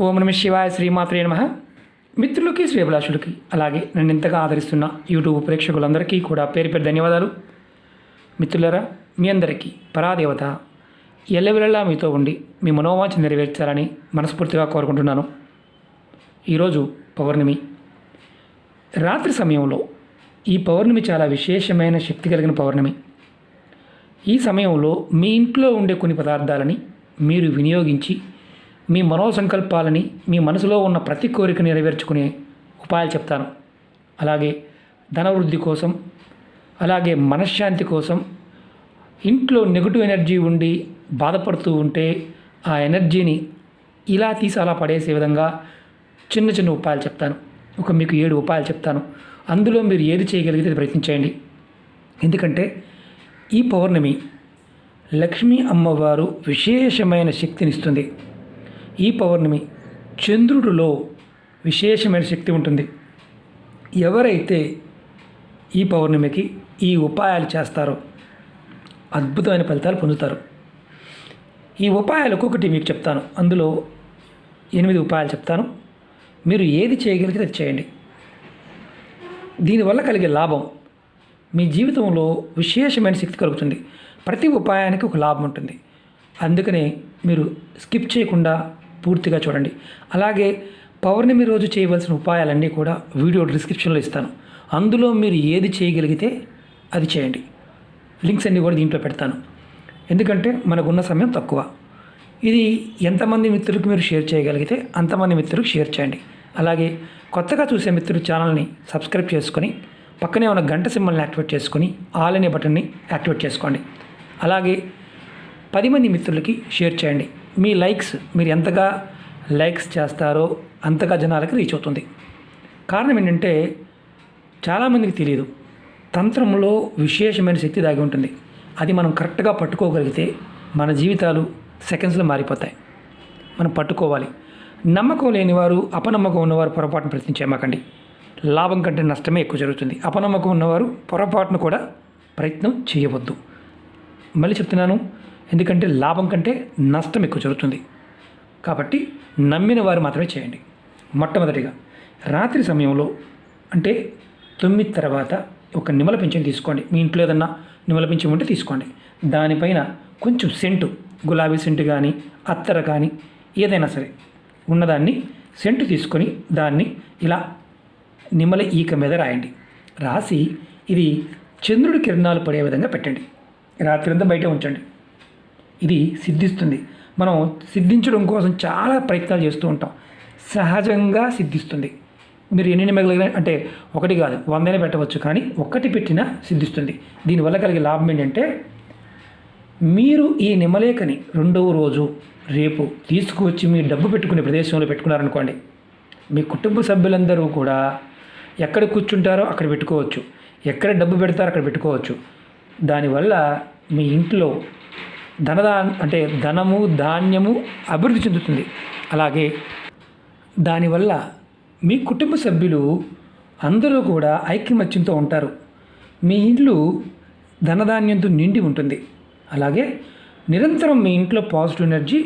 ఓం నమ శివాయ శ్రీమాత్రే నమః. మిత్రులకి శ్రేభిలాషులకి అలాగే నన్ను ఇంతగా ఆదరిస్తున్న యూట్యూబ్ ప్రేక్షకులందరికీ కూడా పేరు పేరు ధన్యవాదాలు. మిత్రులారా, మీ అందరికీ పరాదేవత ఎల్లవెల్లలా మీతో ఉండి మీ మనోవాంఛ నెరవేర్చాలని మనస్ఫూర్తిగా కోరుకుంటున్నాను. ఈరోజు పౌర్ణమి రాత్రి సమయంలో ఈ పౌర్ణమి చాలా విశేషమైన శక్తి కలిగిన పౌర్ణమి. ఈ సమయంలో మీ ఇంట్లో ఉండే కొన్ని పదార్థాలని మీరు వినియోగించి మీ మనోసంకల్పాలని, మీ మనసులో ఉన్న ప్రతి కోరిక నెరవేర్చుకునే ఉపాయాలు చెప్తాను. అలాగే ధనవృద్ధి కోసం, అలాగే మనశ్శాంతి కోసం, ఇంట్లో నెగిటివ్ ఎనర్జీ ఉండి బాధపడుతూ ఉంటే ఆ ఎనర్జీని ఇలా తీసి అలా పడేసే విధంగా చిన్న చిన్న ఉపాయాలు చెప్తాను. మీకు 7 ఉపాయాలు చెప్తాను. అందులో మీరు ఏది చేయగలిగితే ప్రయత్నించండి. ఎందుకంటే ఈ పౌర్ణమి లక్ష్మీ అమ్మవారు విశేషమైన శక్తినిస్తుంది. ఈ పౌర్ణమి చంద్రుడిలో విశేషమైన శక్తి ఉంటుంది. ఎవరైతే ఈ పౌర్ణమికి ఈ ఉపాయాలు చేస్తారో అద్భుతమైన ఫలితాలు పొందుతారు. ఈ ఉపాయాలు ఒక్కొక్కటి మీకు చెప్తాను. అందులో 8 ఉపాయాలు చెప్తాను. మీరు ఏది చేయగలిగితే అది చేయండి. దీనివల్ల కలిగే లాభం, మీ జీవితంలో విశేషమైన శక్తి కలుగుతుంది. ప్రతి ఉపాయానికి ఒక లాభం ఉంటుంది. అందుకనే మీరు స్కిప్ చేయకుండా పూర్తిగా చూడండి. అలాగే పౌర్ణమి రోజు చేయవలసిన ఉపాయాలన్నీ కూడా వీడియో డిస్క్రిప్షన్లో ఇస్తాను. అందులో మీరు ఏది చేయగలిగితే అది చేయండి. లింక్స్ అన్నీ కూడా దీంట్లో పెడతాను. ఎందుకంటే మనకున్న సమయం తక్కువ. ఇది ఎంతమంది మిత్రులకు మీరు షేర్ చేయగలిగితే అంతమంది మిత్రులకు షేర్ చేయండి. అలాగే కొత్తగా చూసే మిత్రులు ఛానల్ని సబ్స్క్రైబ్ చేసుకొని పక్కనే ఉన్న గంట సింబల్ని యాక్టివేట్ చేసుకొని ఆల్ అనే బటన్ని యాక్టివేట్ చేసుకోండి. అలాగే 10 మంది మిత్రులకి షేర్ చేయండి. మీ లైక్స్, మీరు ఎంతగా లైక్స్ చేస్తారో అంతగా జనాలకి రీచ్ అవుతుంది. కారణం ఏంటంటే చాలామందికి తెలియదు, తంత్రంలో విశేషమైన శక్తి దాగి ఉంటుంది. అది మనం కరెక్ట్గా పట్టుకోగలిగితే మన జీవితాలు సెకండ్స్లో మారిపోతాయి. మనం పట్టుకోవాలి. నమ్మకం లేనివారు, అపనమ్మకం ఉన్నవారు పొరపాటును ప్రయత్నించేయమాకండి. లాభం కంటే నష్టమే ఎక్కువ జరుగుతుంది. అపనమ్మకం ఉన్నవారు పొరపాటును కూడా ప్రయత్నం చేయవద్దు. మళ్ళీ చెప్తున్నాను, ఎందుకంటే లాభం కంటే నష్టం ఎక్కువ జరుగుతుంది. కాబట్టి నమ్మిన వారు మాత్రమే చేయండి. మొట్టమొదటిగా రాత్రి సమయంలో అంటే 9 తర్వాత ఒక నిమ్మల పింఛను తీసుకోండి. మీ ఇంట్లో ఏదన్నా నిమ్మల పింఛం ఉంటే తీసుకోండి. దానిపైన కొంచెం సెంటు, గులాబీ సెంటు కానీ అత్తర కానీ ఏదైనా సరే ఉన్నదాన్ని సెంటు తీసుకొని దాన్ని ఇలా నిమ్మల ఈక మీద రాయండి. రాసి ఇది చంద్రుడి కిరణాలు పడే విధంగా పెట్టండి. రాత్రంతా బయట ఉంచండి. ఇది సిద్ధిస్తుంది. మనం సిద్ధించడం కోసం చాలా ప్రయత్నాలు చేస్తూ ఉంటాం. సహజంగా సిద్ధిస్తుంది. మీరు ఎన్ని నిమ్మలు అంటే 1 కాదు 100 పెట్టవచ్చు, కానీ 1 పెట్టినా సిద్ధిస్తుంది. దీనివల్ల కలిగే లాభం ఏంటంటే మీరు ఈ నిమ్మలేఖని 2వ రోజు రేపు తీసుకువచ్చి మీ డబ్బు పెట్టుకునే ప్రదేశంలో పెట్టుకున్నారనుకోండి, మీ కుటుంబ సభ్యులందరూ కూడా ఎక్కడ కూర్చుంటారో అక్కడ పెట్టుకోవచ్చు, ఎక్కడ డబ్బు పెడతారో అక్కడ పెట్టుకోవచ్చు. దానివల్ల మీ ఇంట్లో ధనము ధాన్యము అభివృద్ధి చెందుతుంది. అలాగే దానివల్ల మీ కుటుంబ సభ్యులు అందరూ కూడా ఐకమత్యంతో ఉంటారు. మీ ఇల్లు ధనధాన్యంతో నిండి ఉంటుంది. అలాగే నిరంతరం మీ ఇంట్లో పాజిటివ్ ఎనర్జీ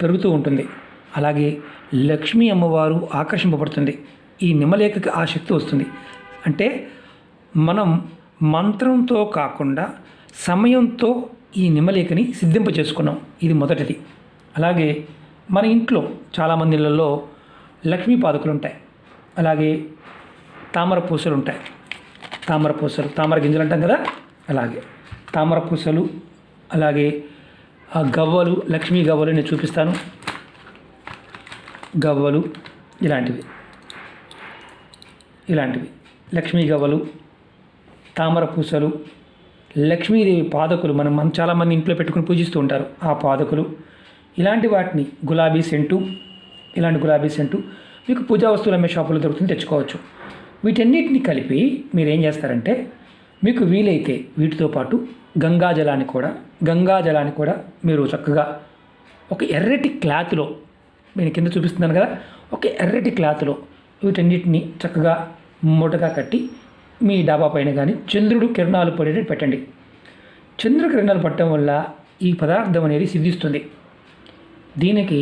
పెరుగుతూ ఉంటుంది. అలాగే లక్ష్మీ అమ్మవారు ఆకర్షింపబడుతుంది. ఈ నిమ్మలేఖకి ఆ శక్తి వస్తుంది. అంటే మనం మంత్రంతో కాకుండా సమయంతో ఈ నిమ్మలేఖని సిద్ధింప చేసుకున్నాం. ఇది మొదటిది. అలాగే మన ఇంట్లో చాలామంది ఇళ్ళల్లో లక్ష్మీ పాదుకలు ఉంటాయి. అలాగే తామర పూసలు ఉంటాయి. తామర గింజలు అంటాం కదా, అలాగే తామర పూసలు, అలాగే గవ్వలు, లక్ష్మీ గవ్వలు నేను చూపిస్తాను. గవ్వలు ఇలాంటివి లక్ష్మీ గవ్వలు, తామర పూసలు, లక్ష్మీదేవి పాదకులు మనం చాలామంది ఇంట్లో పెట్టుకుని పూజిస్తూ ఉంటారు. ఆ పాదకులు ఇలాంటి వాటిని గులాబీ సెంటు మీకు పూజా వస్తువులు అమ్మే షాపులో దొరుకుతుంది, తెచ్చుకోవచ్చు. వీటన్నిటిని కలిపి మీరు ఏం చేస్తారంటే, మీకు వీలైతే వీటితో పాటు గంగాజలాన్ని కూడా మీరు చక్కగా ఒక ఎర్రటి క్లాత్లో, నేను కింద చూపిస్తున్నాను కదా, ఒక ఎర్రటి క్లాత్లో వీటన్నిటిని చక్కగా మూటగా కట్టి మీ డాబా పైన కానీ చంద్రుడు కిరణాలు పడేటట్టు పెట్టండి. చంద్రుడు కిరణాలు పట్టడం వల్ల ఈ పదార్థం అనేది సిద్ధిస్తుంది. దీనికి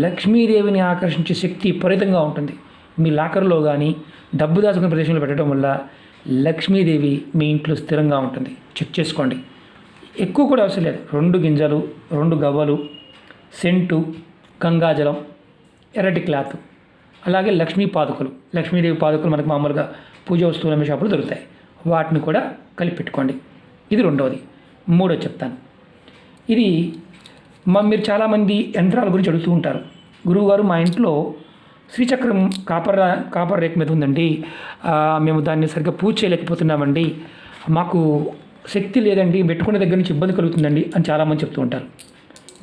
లక్ష్మీదేవిని ఆకర్షించే శక్తి విపరీతంగా ఉంటుంది. మీ లాకర్లో కానీ డబ్బు దాచుకునే ప్రదేశంలో పెట్టడం వల్ల లక్ష్మీదేవి మీ ఇంట్లో స్థిరంగా ఉంటుంది. చెక్ చేసుకోండి. ఎక్కువ కూడా అవసరం లేదు. 2 గింజలు, 2 గవ్వలు, సెంటు, గంగాజలం, ఎర్రటి క్లాత్, అలాగే లక్ష్మీదేవి పాదుకలు మనకు మామూలుగా పూజ వస్తువులు అమ్మే షాపులు దొరుకుతాయి. వాటిని కూడా కలిపి పెట్టుకోండి. ఇది 2వది. 3వది చెప్తాను. ఇది మీరు చాలామంది యంత్రాల గురించి అడుగుతూ ఉంటారు. గురువుగారు, మా ఇంట్లో శ్రీచక్రం కాపర్ రేక్ మీద ఉందండి, మేము దాన్ని సరిగ్గా పూజ చేయలేకపోతున్నామండి, మాకు శక్తి లేదండి, పెట్టుకునే దగ్గర నుంచి ఇబ్బంది కలుగుతుందండి అని చాలామంది చెప్తూ ఉంటారు.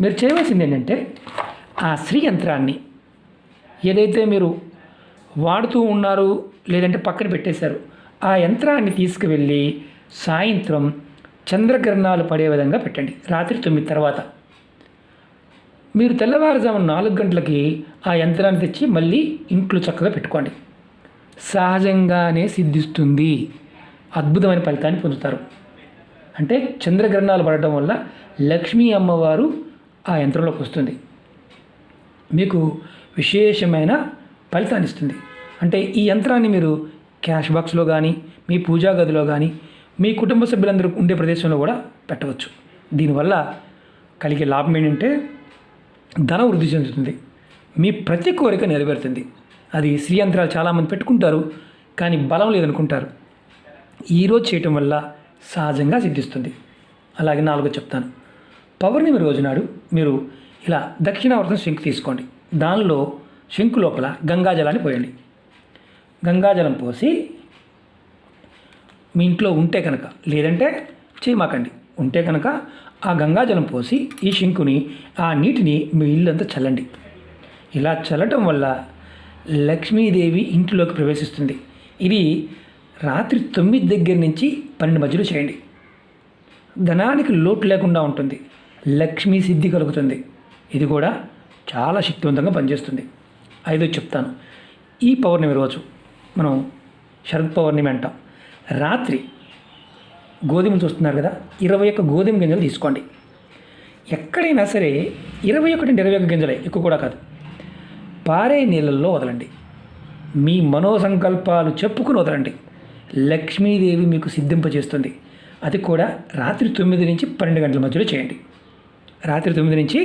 మీరు చేయవలసింది ఏంటంటే ఆ శ్రీ యంత్రాన్ని ఏదైతే మీరు వాడుతూ ఉన్నారు లేదంటే పక్కన పెట్టేశారు, ఆ యంత్రాన్ని తీసుకువెళ్ళి సాయంత్రం చంద్రగ్రహణాలు పడే విధంగా పెట్టండి. రాత్రి 9 తర్వాత. మీరు తెల్లవారుజామున 4 గంటలకి ఆ యంత్రాన్ని తెచ్చి మళ్ళీ ఇంట్లో చక్కగా పెట్టుకోండి. సహజంగానే సిద్ధిస్తుంది. అద్భుతమైన ఫలితాన్ని పొందుతారు. అంటే చంద్రగ్రహణాలు పడటం వల్ల లక్ష్మీ అమ్మవారు ఆ యంత్రంలోకి వస్తుంది. మీకు విశేషమైన ఫలితాన్ని ఇస్తుంది. అంటే ఈ యంత్రాన్ని మీరు క్యాష్ బాక్స్లో కానీ, మీ పూజా గదిలో కానీ, మీ కుటుంబ సభ్యులందరూ ఉండే ప్రదేశంలో కూడా పెట్టవచ్చు. దీనివల్ల కలిగే లాభం ఏంటంటే ధనం వృద్ధి చెందుతుంది. మీ ప్రతి కోరిక నెరవేరుతుంది. అది శ్రీ యంత్రాలు చాలామంది పెట్టుకుంటారు, కానీ బలం లేదనుకుంటారు. ఈరోజు చేయటం వల్ల సహజంగా సిద్ధిస్తుంది. అలాగే 4వది చెప్తాను. పౌర్ణమి రోజునాడు మీరు ఇలా దక్షిణావర్తం శంకు తీసుకోండి. దానిలో శంకు లోపల గంగాజలాన్ని పోయండి. గంగాజలం పోసి మీ ఇంట్లో ఉంటే కనుక, లేదంటే చేయమాకండి, ఉంటే కనుక ఆ గంగాజలం పోసి ఈ శంకుని, ఆ నీటిని మీ ఇల్లంతా చల్లండి. ఇలా చల్లటం వల్ల లక్ష్మీదేవి ఇంట్లోకి ప్రవేశిస్తుంది. ఇది రాత్రి 9 దగ్గర నుంచి 12 మధ్యలో చేయండి. ధనానికి లోటు లేకుండా ఉంటుంది. లక్ష్మీ సిద్ధి కలుగుతుంది. ఇది కూడా చాలా శక్తివంతంగా పనిచేస్తుంది. 5వది చెప్తాను. ఈ పౌర్ణమి రోజు మనం శరద్ పౌర్ణమి అంటాం. రాత్రి గోధుమలు చూస్తున్నారు కదా, 21 గోధుమ గింజలు తీసుకోండి. ఎక్కడైనా సరే 21 అంటే 21 గింజలే, ఎక్కువ కూడా కాదు. పారే నీళ్ళల్లో వదలండి. మీ మనోసంకల్పాలు చెప్పుకుని వదలండి. లక్ష్మీదేవి మీకు సిద్ధింపజేస్తుంది. అది కూడా రాత్రి 9 నుంచి 12 గంటల మధ్యలో చేయండి. రాత్రి 9 నుంచి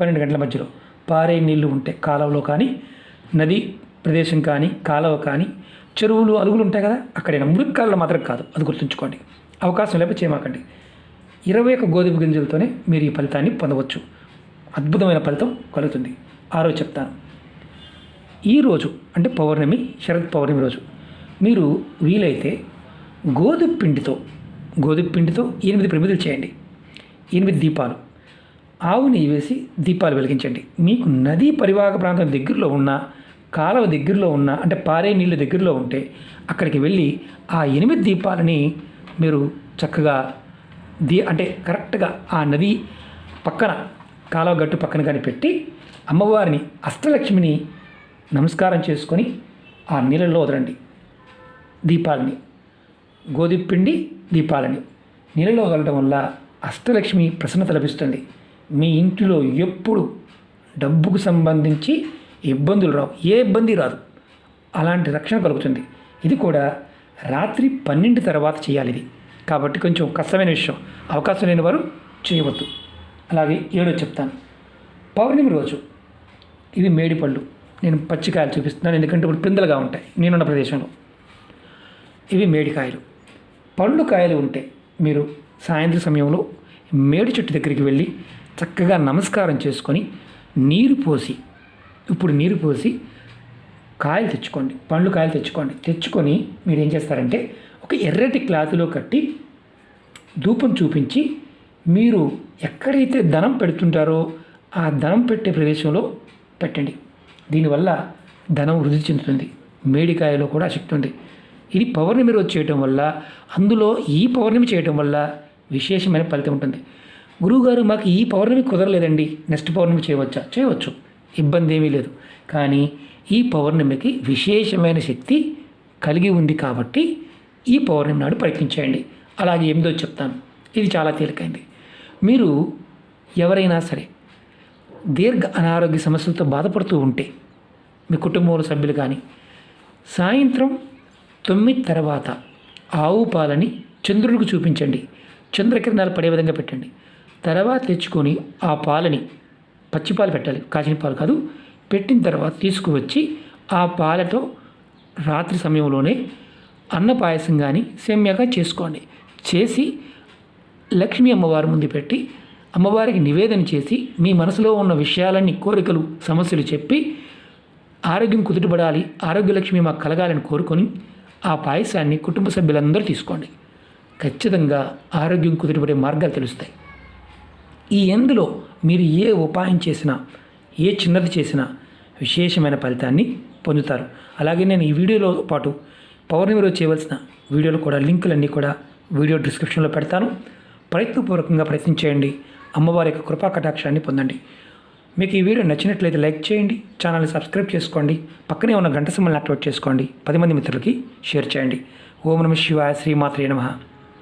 12 గంటల మధ్యలో పారే నీళ్లు ఉంటే కాలువలో కానీ, నది ప్రదేశం కానీ, కాలువ కానీ, చెరువులు, అలుగులు ఉంటాయి కదా, అక్కడైనా మురికాలలో మాత్రం కాదు. అది గుర్తుంచుకోండి. అవకాశం లేకపోతే చేయమాకండి. 21 గోధుమ గింజలతోనే మీరు ఈ ఫలితాన్ని పొందవచ్చు. అద్భుతమైన ఫలితం కలుగుతుంది. 6వది చెప్తాను. ఈరోజు అంటే పౌర్ణమి, శరద్ పౌర్ణమి రోజు మీరు వీలైతే గోధుమ పిండితో 8 ప్రమిదలు చేయండి. 8 దీపాలు, ఆవు నెయ్యి వేసి దీపాలు వెలిగించండి. మీకు నదీ పరివాహక ప్రాంతం దగ్గరలో ఉన్న, కాలువ దగ్గరలో ఉన్న, అంటే పారే నీళ్ళు దగ్గరలో ఉంటే అక్కడికి వెళ్ళి ఆ 8 దీపాలని మీరు చక్కగా అంటే కరెక్ట్గా ఆ నది పక్కన, కాలువ గట్టు పక్కన కానీ పెట్టి అమ్మవారిని, అష్టలక్ష్మిని నమస్కారం చేసుకొని ఆ నీళ్ళల్లో వదలండి. దీపాలని, గోధుమ పిండి దీపాలని నీళ్ళలో వదలడం వల్ల అష్టలక్ష్మి ప్రసన్నత లభిస్తుంది. మీ ఇంటిలో ఎప్పుడు డబ్బుకు సంబంధించి ఇబ్బందులు రావు, ఏ ఇబ్బంది రాదు. అలాంటి రక్షణ కలుగుతుంది. ఇది కూడా రాత్రి 12 తర్వాత చేయాలి. ఇది కాబట్టి కొంచెం కష్టమైన విషయం. అవకాశం లేని వారు చేయవద్దు. అలాగే 7వది చెప్తాను. పౌర్ణమి రోజు ఇవి మేడిపళ్ళు. నేను పచ్చికాయలు చూపిస్తున్నాను, ఎందుకంటే ఇప్పుడు పిందలుగా ఉంటాయి నేనున్న ప్రదేశంలో. ఇవి మేడికాయలు. పళ్ళు కాయలు ఉంటే మీరు సాయంత్రం సమయంలో మేడి చెట్టు దగ్గరికి వెళ్ళి చక్కగా నమస్కారం చేసుకొని నీరు పోసి కాయలు తెచ్చుకోండి, పండ్లు కాయలు తెచ్చుకొని మీరు ఏం చేస్తారంటే ఒక ఎర్రటి క్లాత్లో కట్టి ధూపం చూపించి మీరు ఎక్కడైతే ధనం పెడుతుంటారో ఆ ధనం పెట్టే ప్రదేశంలో పెట్టండి. దీనివల్ల ధనం వృద్ధి చెందుతుంది. మేడికాయలో కూడా శక్తి ఉంది. ఇది పౌర్ణమి రోజు చేయటం వల్ల, అందులో ఈ పౌర్ణమి చేయటం వల్ల విశేషమైన ఫలితం ఉంటుంది. గురువుగారు, మాకు ఈ పౌర్ణమి కుదరలేదండి, నెక్స్ట్ పౌర్ణమి చేయవచ్చా? చేయవచ్చు, ఇబ్బంది ఏమీ లేదు. కానీ ఈ పౌర్ణమికి విశేషమైన శక్తి కలిగి ఉంది కాబట్టి ఈ పౌర్ణమి నాడు ప్రయత్నించేయండి. అలాగే 8వది చెప్తాను. ఇది చాలా తేలికైంది. మీరు ఎవరైనా సరే దీర్ఘ అనారోగ్య సమస్యలతో బాధపడుతూ ఉంటే మీ కుటుంబంలో సభ్యులు కానీ సాయంత్రం 9 తర్వాత ఆవు పాలని చంద్రుడికి చూపించండి. చంద్రకిరణాలు పడే విధంగా పెట్టండి. తర్వాత తెచ్చుకొని ఆ పాలని పచ్చిపాలు పెట్టాలి, కాచిన పాలు కాదు. పెట్టిన తర్వాత తీసుకువచ్చి ఆ పాలతో రాత్రి సమయంలోనే అన్న పాయసం కానీ సేమ్యాగా చేసుకోండి. చేసి లక్ష్మీ అమ్మవారి ముందు పెట్టి అమ్మవారికి నివేదన చేసి మీ మనసులో ఉన్న విషయాలన్నీ, కోరికలు, సమస్యలు చెప్పి ఆరోగ్యం కుదుటపడాలి, ఆరోగ్యలక్ష్మి మాకు కలగాలని కోరుకొని ఆ పాయసాన్ని కుటుంబ సభ్యులందరూ తీసుకోండి. ఖచ్చితంగా ఆరోగ్యం కుదుటపడే మార్గాలు తెలుస్తాయి. ఈ ఎందులో మీరు ఏ ఉపాయం చేసినా, ఏ చిన్నది చేసినా విశేషమైన ఫలితాన్ని పొందుతారు. అలాగే నేను ఈ వీడియోలో పాటు పౌర్ణమి రోజు చేయవలసిన వీడియోలు కూడా లింకులన్నీ కూడా వీడియో డిస్క్రిప్షన్లో పెడతాను. ప్రయత్నపూర్వకంగా ప్రయత్నించేయండి. అమ్మవారి యొక్క కృపా కటాక్షాన్ని పొందండి. మీకు ఈ వీడియో నచ్చినట్లయితే లైక్ చేయండి, ఛానల్ని సబ్స్క్రైబ్ చేసుకోండి, పక్కనే ఉన్న గంట సింబల్ని యాక్టివేట్ చేసుకోండి, 10 మంది మిత్రులకి షేర్ చేయండి. ఓం నమః శివాయ. శ్రీమాత్రే నమః.